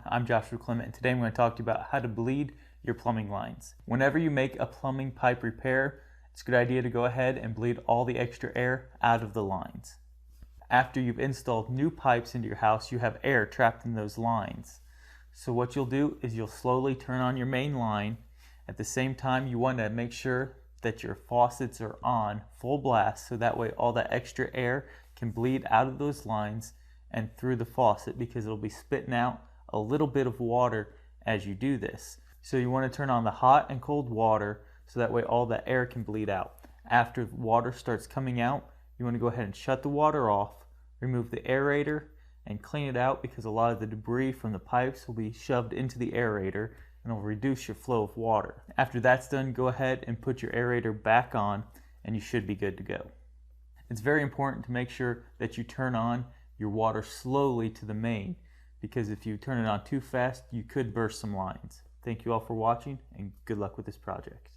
I'm Joshua Clement, and today I'm going to talk to you about how to bleed your plumbing lines. Whenever you make a plumbing pipe repair, it's a good idea to go ahead and bleed all the extra air out of the lines. After you've installed new pipes into your house, you have air trapped in those lines. So what you'll do is you'll slowly turn on your main line. At the same time, you want to make sure that your faucets are on full blast, so that way all that extra air can bleed out of those lines and through the faucet, because it'll be spitting out a little bit of water as you do this. So you want to turn on the hot and cold water so that way all that air can bleed out. After the water starts coming out, you want to go ahead and shut the water off, remove the aerator and clean it out, because a lot of the debris from the pipes will be shoved into the aerator and it'll reduce your flow of water. After that's done, go ahead and put your aerator back on and you should be good to go. It's very important to make sure that you turn on your water slowly to the main, because if you turn it on too fast, you could burst some lines. Thank you all for watching, and good luck with this project.